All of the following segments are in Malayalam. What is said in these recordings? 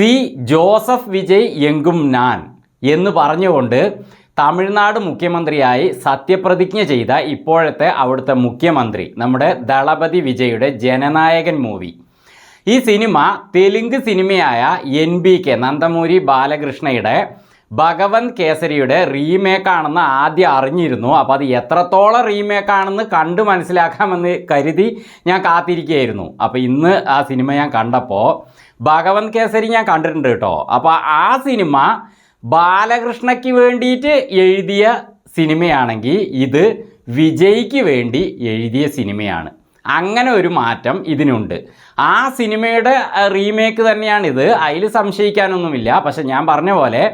സി ജോസഫ് വിജയ് എങ്കും നാൻ എന്ന് പറഞ്ഞുകൊണ്ട് തമിഴ്നാട് മുഖ്യമന്ത്രിയായി സത്യപ്രതിജ്ഞ ചെയ്ത ഇപ്പോഴത്തെ അവിടുത്തെ മുഖ്യമന്ത്രി നമ്മുടെ ദളപതി വിജയുടെ ജനനായകൻ മൂവി. ഈ സിനിമ തെലുങ്ക് സിനിമയായ NBK നന്ദമൂരി ബാലകൃഷ്ണയുടെ ഭഗവന്ത് കേസരിയുടെ റീമേക്കാണെന്ന് ആദ്യം അറിഞ്ഞിരുന്നു. അപ്പോൾ അത് എത്രത്തോളം റീമേക്കാണെന്ന് കണ്ട് മനസ്സിലാക്കാമെന്ന് കരുതി ഞാൻ കാത്തിരിക്കുകയായിരുന്നു. അപ്പോൾ ഇന്ന് ആ സിനിമ ഞാൻ കണ്ടപ്പോൾ ഭഗവന്ത് കേസരി ഞാൻ കണ്ടിട്ടുണ്ട് കേട്ടോ. അപ്പോൾ ആ സിനിമ ബാലകൃഷ്ണയ്ക്ക് വേണ്ടിയിട്ട് എഴുതിയ സിനിമയാണെങ്കിൽ ഇത് വിജയ്ക്ക് വേണ്ടി എഴുതിയ സിനിമയാണ്. അങ്ങനെ ഒരു മാറ്റം ഇതിനുണ്ട്. ആ സിനിമയുടെ റീമേക്ക് തന്നെയാണിത്, അതിൽ സംശയിക്കാനൊന്നുമില്ല. പക്ഷെ ഞാൻ പറഞ്ഞ പോലെ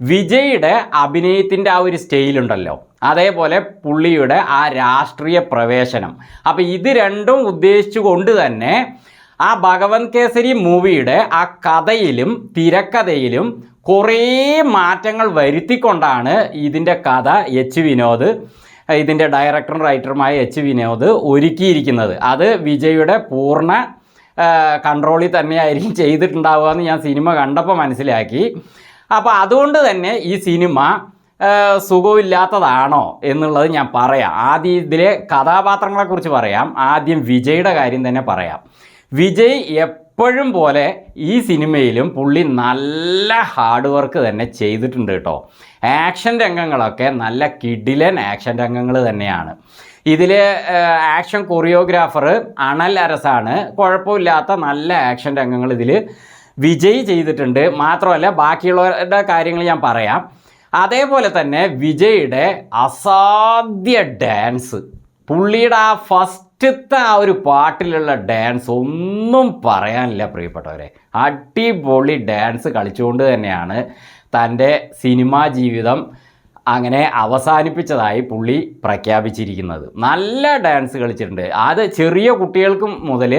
വിജയുടെ അഭിനയത്തിൻ്റെ ആ ഒരു സ്റ്റൈലുണ്ടല്ലോ, അതേപോലെ പുള്ളിയുടെ ആ രാഷ്ട്രീയ പ്രവേശനം, അപ്പോൾ ഇത് രണ്ടും ഉദ്ദേശിച്ചുകൊണ്ട് തന്നെ ആ ഭഗവന്ത് കേസരി മൂവിയുടെ ആ കഥയിലും തിരക്കഥയിലും കുറേ മാറ്റങ്ങൾ വരുത്തിക്കൊണ്ടാണ് ഇതിൻ്റെ കഥ വിനോദ്, ഇതിൻ്റെ ഡയറക്ടറും റൈറ്ററുമായ വിനോദ് ഒരുക്കിയിരിക്കുന്നത്. അത് വിജയുടെ പൂർണ്ണ കൺട്രോളിൽ തന്നെയായിരിക്കും ചെയ്തിട്ടുണ്ടാവുക എന്ന് ഞാൻ സിനിമ കണ്ടപ്പോൾ മനസ്സിലാക്കി. അപ്പോൾ അതുകൊണ്ട് തന്നെ ഈ സിനിമ സുഖമില്ലാത്തതാണോ എന്നുള്ളത് ഞാൻ പറയാം. ആദ്യം ഇതിലെ കഥാപാത്രങ്ങളെക്കുറിച്ച് പറയാം. ആദ്യം വിജയുടെ കാര്യം തന്നെ പറയാം. വിജയ് എപ്പോഴും പോലെ ഈ സിനിമയിലും പുള്ളി നല്ല ഹാർഡ് വർക്ക് തന്നെ ചെയ്തിട്ടുണ്ട് കേട്ടോ. ആക്ഷൻ രംഗങ്ങളൊക്കെ നല്ല കിടിലൻ ആക്ഷൻ രംഗങ്ങൾ തന്നെയാണ്. ഇതിൽ ആക്ഷൻ കൊറിയോഗ്രാഫർ അണൽ അരസാണ്. കുഴപ്പമില്ലാത്ത നല്ല ആക്ഷൻ രംഗങ്ങൾ ഇതിൽ വിജയ് ചെയ്തിട്ടുണ്ട്. മാത്രമല്ല ബാക്കിയുള്ളവരുടെ കാര്യങ്ങൾ ഞാൻ പറയാം. അതേപോലെ തന്നെ വിജയുടെ അസാധ്യ ഡാൻസ്, പുള്ളിയുടെ ആ ഫസ്റ്റത്തെ ആ ഒരു പാട്ടിലുള്ള ഡാൻസ് ഒന്നും പറയാനില്ല പ്രിയപ്പെട്ടവരെ. അടിപൊളി ഡാൻസ് കളിച്ചുകൊണ്ട് തന്നെയാണ് തൻ്റെ സിനിമാ ജീവിതം അങ്ങനെ അവസാനിപ്പിച്ചതായി പുള്ളി പ്രഖ്യാപിച്ചിരിക്കുന്നത്. നല്ല ഡാൻസ് കളിച്ചിട്ടുണ്ട്. അത് ചെറിയ കുട്ടികൾക്കും മുതൽ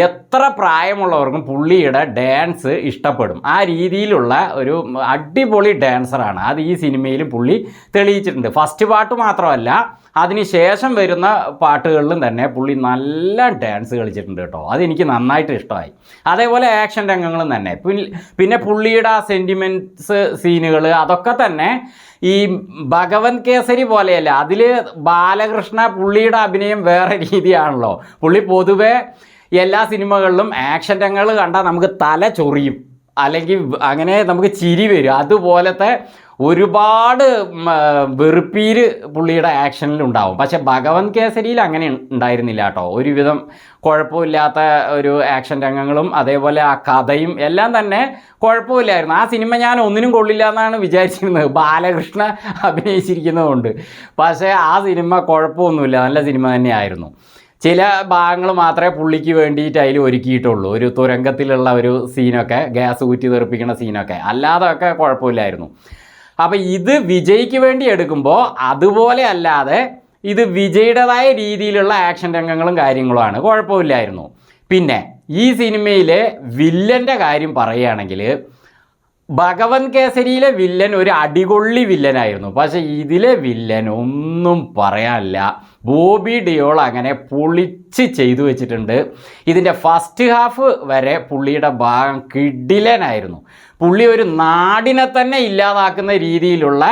എത്ര പ്രായമുള്ളവർക്കും പുള്ളിയുടെ ഡാൻസ് ഇഷ്ടപ്പെടും. ആ രീതിയിലുള്ള ഒരു അടിപൊളി ഡാൻസറാണ്. അത് ഈ സിനിമയിലും പുള്ളി തെളിയിച്ചിട്ടുണ്ട്. ഫസ്റ്റ് പാട്ട് മാത്രമല്ല, അതിന് ശേഷം വരുന്ന പാട്ടുകളിലും തന്നെ പുള്ളി നല്ല ഡാൻസ് കളിച്ചിട്ടുണ്ട് കേട്ടോ. അതെനിക്ക് നന്നായിട്ട് ഇഷ്ടമായി. അതേപോലെ ആക്ഷൻ രംഗങ്ങളും തന്നെ. പിന്നെ പുള്ളിയുടെ ആ സെൻറ്റിമെൻറ്റ്സ് സീനുകൾ അതൊക്കെ തന്നെ ഈ ഭഗവന്ത് കേസരി പോലെയല്ല. അതിൽ ബാലകൃഷ്ണ പുള്ളിയുടെ അഭിനയം വേറെ രീതിയാണല്ലോ. പുള്ളി പൊതുവെ എല്ലാ സിനിമകളിലും ആക്ഷൻ രംഗങ്ങൾ കണ്ടാൽ നമുക്ക് തല ചൊറിയും, അല്ലെങ്കിൽ അങ്ങനെ നമുക്ക് ചിരി വരും. അതുപോലത്തെ ഒരുപാട് വെറുപ്പീര് പുള്ളിയുടെ ആക്ഷനിലുണ്ടാവും. പക്ഷെ ഭഗവന്ത് കേസരിയിൽ അങ്ങനെ ഉണ്ടായിരുന്നില്ല കേട്ടോ. ഒരുവിധം കുഴപ്പമില്ലാത്ത ഒരു ആക്ഷൻ രംഗങ്ങളും അതേപോലെ ആ കഥയും എല്ലാം തന്നെ കുഴപ്പമില്ലായിരുന്നു. ആ സിനിമ ഞാൻ ഒന്നിനും കൊള്ളില്ല എന്നാണ് വിചാരിച്ചിരുന്നത്, ബാലകൃഷ്ണ അഭിനയിച്ചിരിക്കുന്നതുകൊണ്ട്. പക്ഷേ ആ സിനിമ കുഴപ്പമൊന്നുമില്ല, നല്ല സിനിമ തന്നെയായിരുന്നു. ചില ഭാഗങ്ങൾ മാത്രമേ പുള്ളിക്ക് വേണ്ടിയിട്ട് അതിൽ ഒരുക്കിയിട്ടുള്ളൂ. ഒരു തുരങ്കത്തിലുള്ള ഒരു സീനൊക്കെ, ഗ്യാസ് ഊറ്റി തെറിപ്പിക്കുന്ന സീനൊക്കെ, അല്ലാതെ ഒക്കെ കുഴപ്പമില്ലായിരുന്നു. അപ്പോൾ ഇത് വിജയ്ക്ക് വേണ്ടി എടുക്കുമ്പോൾ അതുപോലെ അല്ലാതെ ഇത് വിജയുടേതായ രീതിയിലുള്ള ആക്ഷൻ രംഗങ്ങളും കാര്യങ്ങളുമാണ്, കുഴപ്പമില്ലായിരുന്നു. പിന്നെ ഈ സിനിമയിലെ വില്ലൻ്റെ കാര്യം പറയുകയാണെങ്കിൽ ഭഗവന്ത് കേസരിയിലെ വില്ലൻ ഒരു അടികൊള്ളി വില്ലനായിരുന്നു. പക്ഷേ ഇതിലെ വില്ലൻ ഒന്നും പറയാനില്ല. ബോബി ഡിയോൾ അങ്ങനെ പൊളിച്ച് ചെയ്തു വെച്ചിട്ടുണ്ട്. ഇതിൻ്റെ ഫസ്റ്റ് ഹാഫ് വരെ പുള്ളിയുടെ ഭാഗം കിടിലനായിരുന്നു. പുള്ളി ഒരു നാടിനെ തന്നെ ഇല്ലാതാക്കുന്ന രീതിയിലുള്ള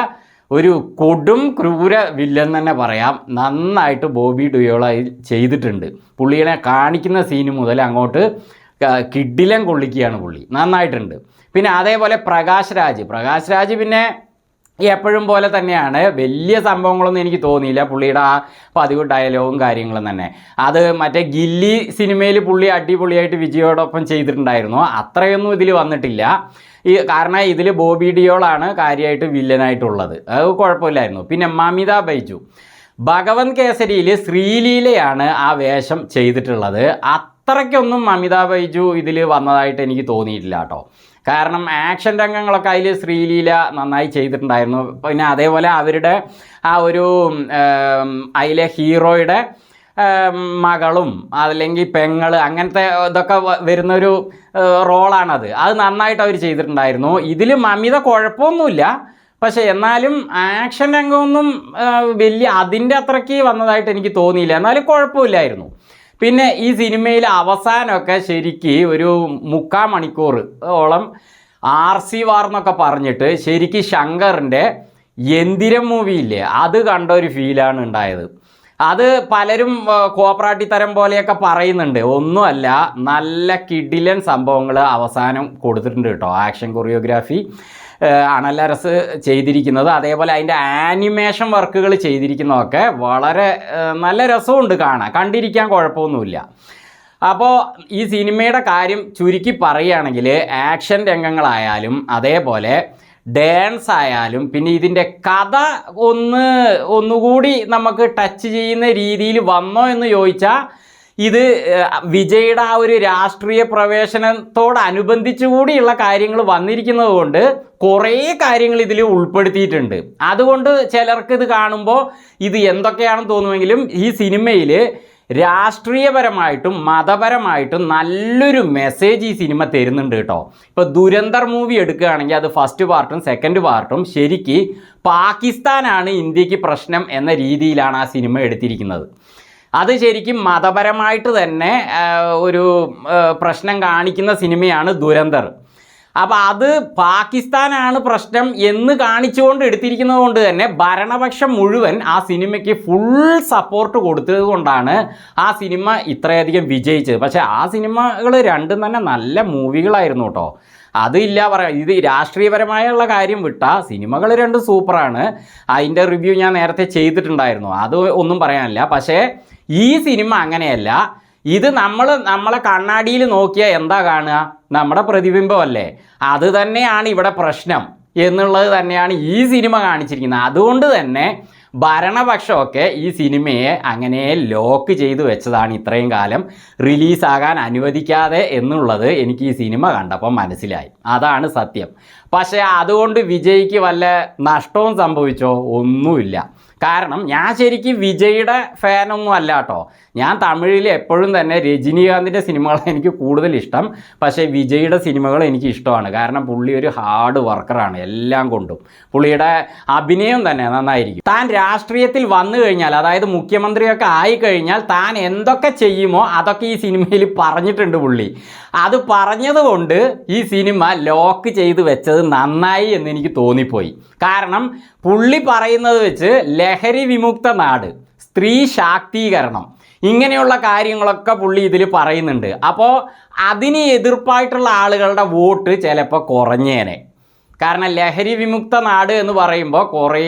ഒരു കൊടും ക്രൂര വില്ലൻ തന്നെ പറയാം. നന്നായിട്ട് ബോബി ഡിയോൾ ചെയ്തിട്ടുണ്ട്. പുള്ളിയെ കാണിക്കുന്ന സീന് മുതൽ അങ്ങോട്ട് കിടിലൻ കൊള്ളിക്കുകയാണ് പുള്ളി, നന്നായിട്ടുണ്ട്. പിന്നെ അതേപോലെ പ്രകാശ് രാജ് പിന്നെ എപ്പോഴും പോലെ തന്നെയാണ്. വലിയ സംഭവങ്ങളൊന്നും എനിക്ക് തോന്നിയില്ല. പുള്ളിയുടെ ആ പതിവ് ഡയലോഗും കാര്യങ്ങളും തന്നെ, അത് മറ്റേ ഗില്ലി സിനിമയിൽ പുള്ളി അടിപൊളിയായിട്ട് വിജയോടൊപ്പം ചെയ്തിട്ടുണ്ടായിരുന്നു. അത്രയൊന്നും ഇതിൽ വന്നിട്ടില്ല. കാരണം ഇതിൽ ബോബി ഡിയോളാണ് കാര്യമായിട്ട് വില്ലനായിട്ടുള്ളത്. അത് കുഴപ്പമില്ലായിരുന്നു. പിന്നെ മമിത ബൈജു ഭഗവന്ത് കേസരിയിൽ ശ്രീലീലയാണ് ആ വേഷം ചെയ്തിട്ടുള്ളത്. അത്രയ്ക്കൊന്നും മമിത ബൈജു ഇതിൽ വന്നതായിട്ട് എനിക്ക് തോന്നിയിട്ടില്ല കേട്ടോ. കാരണം ആക്ഷൻ രംഗങ്ങളൊക്കെ അതിൽ ശ്രീലീല നന്നായി ചെയ്തിട്ടുണ്ടായിരുന്നു. പിന്നെ അതേപോലെ അവരുടെ ആ ഒരു അതിലെ ഹീറോയുടെ മകളും അല്ലെങ്കിൽ പെങ്ങൾ അങ്ങനത്തെ ഇതൊക്കെ വരുന്നൊരു റോളാണത്. അത് നന്നായിട്ട് അവർ ചെയ്തിട്ടുണ്ടായിരുന്നു. ഇതിൽ മമിത കുഴപ്പമൊന്നുമില്ല, പക്ഷേ എന്നാലും ആക്ഷൻ രംഗമൊന്നും വലിയ അതിൻ്റെ അത്രയ്ക്ക് വന്നതായിട്ട് എനിക്ക് തോന്നിയില്ല. എന്നാലും കുഴപ്പമില്ലായിരുന്നു. പിന്നെ ഈ സിനിമയിൽ അവസാനമൊക്കെ ശരിക്ക് ഒരു 3/4 മണിക്കൂർ ഓളം RC വാർ എന്നൊക്കെ പറഞ്ഞിട്ട് ശരിക്ക് ശങ്കറിൻ്റെ യന്തിരം മൂവിയില്ലേ, അത് കണ്ട ഒരു ഫീലാണ് ഉണ്ടായത്. അത് പലരും കോപ്രാട്ടിത്തരം പോലെയൊക്കെ പറയുന്നുണ്ട്. ഒന്നുമല്ല, നല്ല കിടിലൻ സംഭവങ്ങൾ അവസാനം കൊടുത്തിട്ടുണ്ട് കേട്ടോ. ആക്ഷൻ കൊറിയോഗ്രാഫി അണലരസ് ചെയ്തിരിക്കുന്നത്, അതേപോലെ അതിൻ്റെ ആനിമേഷൻ വർക്കുകൾ ചെയ്തിരിക്കുന്നതൊക്കെ വളരെ നല്ല രസമുണ്ട് കാണാൻ, കണ്ടിരിക്കാൻ കുഴപ്പമൊന്നുമില്ല. അപ്പോൾ ഈ സിനിമയുടെ കാര്യം ചുരുക്കി പറയുകയാണെങ്കിൽ ആക്ഷൻ രംഗങ്ങളായാലും അതേപോലെ ഡാൻസ് ആയാലും പിന്നെ ഇതിൻ്റെ കഥ ഒന്നുകൂടി നമുക്ക് ടച്ച് ചെയ്യുന്ന രീതിയിൽ വന്നോ എന്ന് ചോദിച്ചാൽ ഇത് വിജയുടെ ആ ഒരു രാഷ്ട്രീയ പ്രവേശനത്തോടനുബന്ധിച്ചു കൂടിയുള്ള കാര്യങ്ങൾ വന്നിരിക്കുന്നത് കൊണ്ട് കുറേ കാര്യങ്ങൾ ഇതിൽ ഉൾപ്പെടുത്തിയിട്ടുണ്ട്. അതുകൊണ്ട് ചിലർക്ക് ഇത് കാണുമ്പോൾ ഇത് എന്തൊക്കെയാണെന്ന് തോന്നുമെങ്കിലും ഈ സിനിമയിൽ രാഷ്ട്രീയപരമായിട്ടും മതപരമായിട്ടും നല്ലൊരു മെസ്സേജ് ഈ സിനിമ തരുന്നുണ്ട് കേട്ടോ. ഇപ്പോൾ ദുരന്തർ മൂവി എടുക്കുകയാണെങ്കിൽ അത് ഫസ്റ്റ് പാർട്ടും സെക്കൻഡ് പാർട്ടും ശരിക്ക് പാകിസ്ഥാനാണ് ഇന്ത്യക്ക് പ്രശ്നം എന്ന രീതിയിലാണ് ആ സിനിമ എടുത്തിരിക്കുന്നത്. അത് ശരിക്കും മതപരമായിട്ട് തന്നെ ഒരു പ്രശ്നം കാണിക്കുന്ന സിനിമയാണ് ദുരന്തർ. അപ്പോൾ അത് പാകിസ്ഥാനാണ് പ്രശ്നം എന്ന് കാണിച്ചുകൊണ്ട് എടുത്തിരിക്കുന്നത് കൊണ്ട് തന്നെ ഭരണപക്ഷം മുഴുവൻ ആ സിനിമയ്ക്ക് ഫുൾ സപ്പോർട്ട് കൊടുത്തത് കൊണ്ടാണ് ആ സിനിമ ഇത്രയധികം വിജയിച്ചത്. പക്ഷേ ആ സിനിമകൾ രണ്ടും തന്നെ നല്ല മൂവികളായിരുന്നു കേട്ടോ. അതില്ല പറയാം. ഇത് രാഷ്ട്രീയപരമായുള്ള കാര്യം വിട്ടാൽ സിനിമകൾ രണ്ടും സൂപ്പറാണ്. അതിൻ്റെ റിവ്യൂ ഞാൻ നേരത്തെ ചെയ്തിട്ടുണ്ടായിരുന്നു, അത് ഒന്നും പറയാനില്ല. പക്ഷേ ഈ സിനിമ അങ്ങനെയല്ല. ഇത് നമ്മളെ കണ്ണാടിയിൽ നോക്കിയാൽ എന്താ കാണുക? നമ്മുടെ പ്രതിബിംബമല്ലേ. അത് തന്നെയാണ് ഇവിടെ പ്രശ്നം എന്നുള്ളത് തന്നെയാണ് ഈ സിനിമ കാണിച്ചിരിക്കുന്നത്. അതുകൊണ്ട് തന്നെ ഭരണപക്ഷമൊക്കെ ഈ സിനിമയെ അങ്ങനെ ലോക്ക് ചെയ്തു വെച്ചതാണ് ഇത്രയും കാലം റിലീസാകാൻ അനുവദിക്കാതെ എന്നുള്ളത് എനിക്ക് ഈ സിനിമ കണ്ടപ്പോൾ മനസ്സിലായി. അതാണ് സത്യം. പക്ഷേ അതുകൊണ്ട് വിജയ്ക്ക് വല്ല നഷ്ടവും സംഭവിച്ചോ? ഒന്നുമില്ല. കാരണം ഞാൻ ശരിക്കും വിജയുടെ ഫാനൊന്നും അല്ല കേട്ടോ. ഞാൻ തമിഴിൽ എപ്പോഴും തന്നെ രജനീകാന്തിൻ്റെ സിനിമകളാണ് എനിക്ക് കൂടുതൽ ഇഷ്ടം. പക്ഷേ വിജയുടെ സിനിമകൾ എനിക്ക് ഇഷ്ടമാണ്. കാരണം പുള്ളി ഒരു ഹാർഡ് വർക്കറാണ് എല്ലാം കൊണ്ടും. പുള്ളിയുടെ അഭിനയം തന്നെ നന്നായിരിക്കും. താൻ രാഷ്ട്രീയത്തിൽ വന്നു കഴിഞ്ഞാൽ, അതായത് മുഖ്യമന്ത്രിയൊക്കെ ആയിക്കഴിഞ്ഞാൽ താൻ എന്തൊക്കെ ചെയ്യുമോ അതൊക്കെ ഈ സിനിമയിൽ പറഞ്ഞിട്ടുണ്ട് പുള്ളി. അത് പറഞ്ഞതുകൊണ്ട് ഈ സിനിമ ലോക്ക് ചെയ്ത് വെച്ചത് നന്നായി എന്ന് എനിക്ക് തോന്നിപ്പോയി. കാരണം പുള്ളി പറയുന്നത് വെച്ച് ലഹരി വിമുക്ത നാട്, സ്ത്രീ ശാക്തീകരണം, ഇങ്ങനെയുള്ള കാര്യങ്ങളൊക്കെ പുള്ളി ഇതിൽ പറയുന്നുണ്ട്. അപ്പോൾ അതിന് എതിർപ്പായിട്ടുള്ള ആളുകളുടെ വോട്ട് ചിലപ്പോൾ കുറഞ്ഞേനെ. കാരണം ലഹരി വിമുക്ത നാട് എന്ന് പറയുമ്പോൾ കുറേ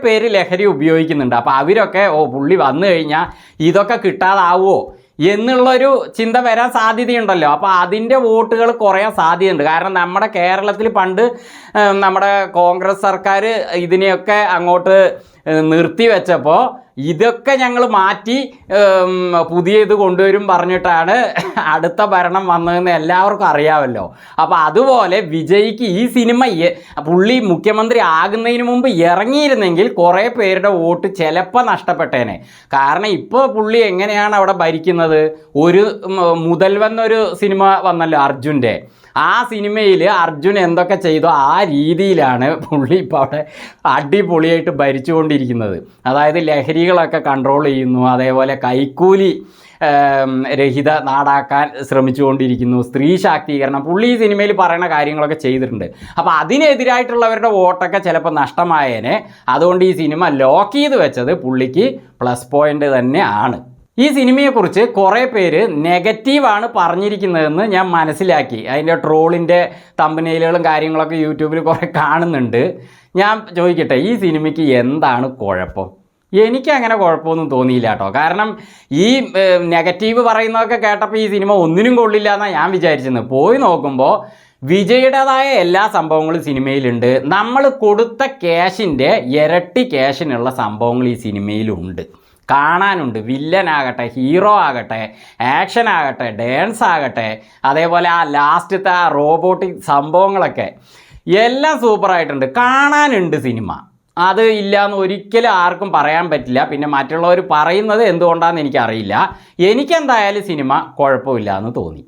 പേര് ലഹരി ഉപയോഗിക്കുന്നുണ്ട്. അപ്പോൾ അവരൊക്കെ പുള്ളി വന്നു കഴിഞ്ഞാൽ ഇതൊക്കെ കിട്ടാതാവുമോ എന്നുള്ളൊരു ചിന്ത വരാൻ സാധ്യതയുണ്ടല്ലോ. അപ്പോൾ അതിൻ്റെ വോട്ടുകൾ കുറയാൻ സാധ്യതയുണ്ട്. കാരണം നമ്മുടെ കേരളത്തിൽ പണ്ട് നമ്മുടെ കോൺഗ്രസ് സർക്കാർ ഇതിനെയൊക്കെ അങ്ങോട്ട് നിർത്തിവെച്ചപ്പോൾ ഇതൊക്കെ ഞങ്ങൾ മാറ്റി പുതിയ ഇത് കൊണ്ടുവരും പറഞ്ഞിട്ടാണ് അടുത്ത ഭരണം വന്നതെന്ന് എല്ലാവർക്കും അറിയാമല്ലോ. അപ്പോൾ അതുപോലെ വിജയ്ക്ക് ഈ സിനിമ പുള്ളി മുഖ്യമന്ത്രി ആകുന്നതിന് മുമ്പ് ഇറങ്ങിയിരുന്നെങ്കിൽ കുറേ പേരുടെ വോട്ട് ചിലപ്പോൾ നഷ്ടപ്പെട്ടേനെ. കാരണം ഇപ്പോൾ പുള്ളി എങ്ങനെയാണ് അവിടെ ഭരിക്കുന്നത്? ഒരു മുതൽവന്നൊരു സിനിമ വന്നല്ലോ അർജുൻ്റെ. ആ സിനിമയിൽ അർജുൻ എന്തൊക്കെ ചെയ്തോ ആ രീതിയിലാണ് പുള്ളി ഇപ്പോൾ അവിടെ അടിപൊളിയായിട്ട് ഭരിച്ചുകൊണ്ടിരിക്കുന്നത്. അതായത് ലഹരികളൊക്കെ കൺട്രോൾ ചെയ്യുന്നു, അതേപോലെ കൈക്കൂലി രഹിത നാടാക്കാൻ ശ്രമിച്ചുകൊണ്ടിരിക്കുന്നു, സ്ത്രീ ശാക്തീകരണം, പുള്ളി ഈ സിനിമയിൽ പറയുന്ന കാര്യങ്ങളൊക്കെ ചെയ്തിട്ടുണ്ട്. അപ്പോൾ അതിനെതിരായിട്ടുള്ളവരുടെ വോട്ടൊക്കെ ചിലപ്പോൾ നഷ്ടമായേനെ. അതുകൊണ്ട് ഈ സിനിമ ലോക്ക് ചെയ്ത് വെച്ചത് പുള്ളിക്ക് പ്ലസ് പോയിൻ്റ് തന്നെ ആണ്. ഈ സിനിമയെക്കുറിച്ച് കുറേ പേര് നെഗറ്റീവാണ് പറഞ്ഞിരിക്കുന്നതെന്ന് ഞാൻ മനസ്സിലാക്കി. അതിൻ്റെ ട്രോളിൻ്റെ തമ്പനെയിലുകളും കാര്യങ്ങളൊക്കെ യൂട്യൂബിൽ കുറേ കാണുന്നുണ്ട്. ഞാൻ ചോദിക്കട്ടെ, ഈ സിനിമയ്ക്ക് എന്താണ് കുഴപ്പം? എനിക്കങ്ങനെ കുഴപ്പമൊന്നും തോന്നിയില്ല കേട്ടോ. കാരണം ഈ നെഗറ്റീവ് പറയുന്നതൊക്കെ കേട്ടപ്പോൾ ഈ സിനിമ ഒന്നിനും കൊള്ളില്ല എന്നാണ് ഞാൻ വിചാരിച്ചത്. പോയി നോക്കുമ്പോൾ വിജയുടേതായ എല്ലാ സംഭവങ്ങളും സിനിമയിലുണ്ട്. നമ്മൾ കൊടുത്ത ക്യാഷിൻ്റെ ഇരട്ടി ക്യാഷിനുള്ള സംഭവങ്ങൾ ഈ സിനിമയിലുണ്ട്, കാണാനുണ്ട്. വില്ലനാകട്ടെ, ഹീറോ ആകട്ടെ, ആക്ഷൻ ആകട്ടെ, ഡാൻസ് ആകട്ടെ, അതേപോലെ ആ ലാസ്റ്റത്തെ ആ റോബോട്ടിക് സംഭവങ്ങളൊക്കെ എല്ലാം സൂപ്പറായിട്ടുണ്ട്, കാണാനുണ്ട് സിനിമ. അത് ഇല്ലയെന്ന് ഒരിക്കലും ആർക്കും പറയാൻ പറ്റില്ല. പിന്നെ മറ്റുള്ളവർ പറയുന്നത് എന്തുകൊണ്ടാണെന്ന് എനിക്കറിയില്ല. എനിക്കെന്തായാലും സിനിമ കുഴപ്പമില്ല എന്ന് തോന്നി.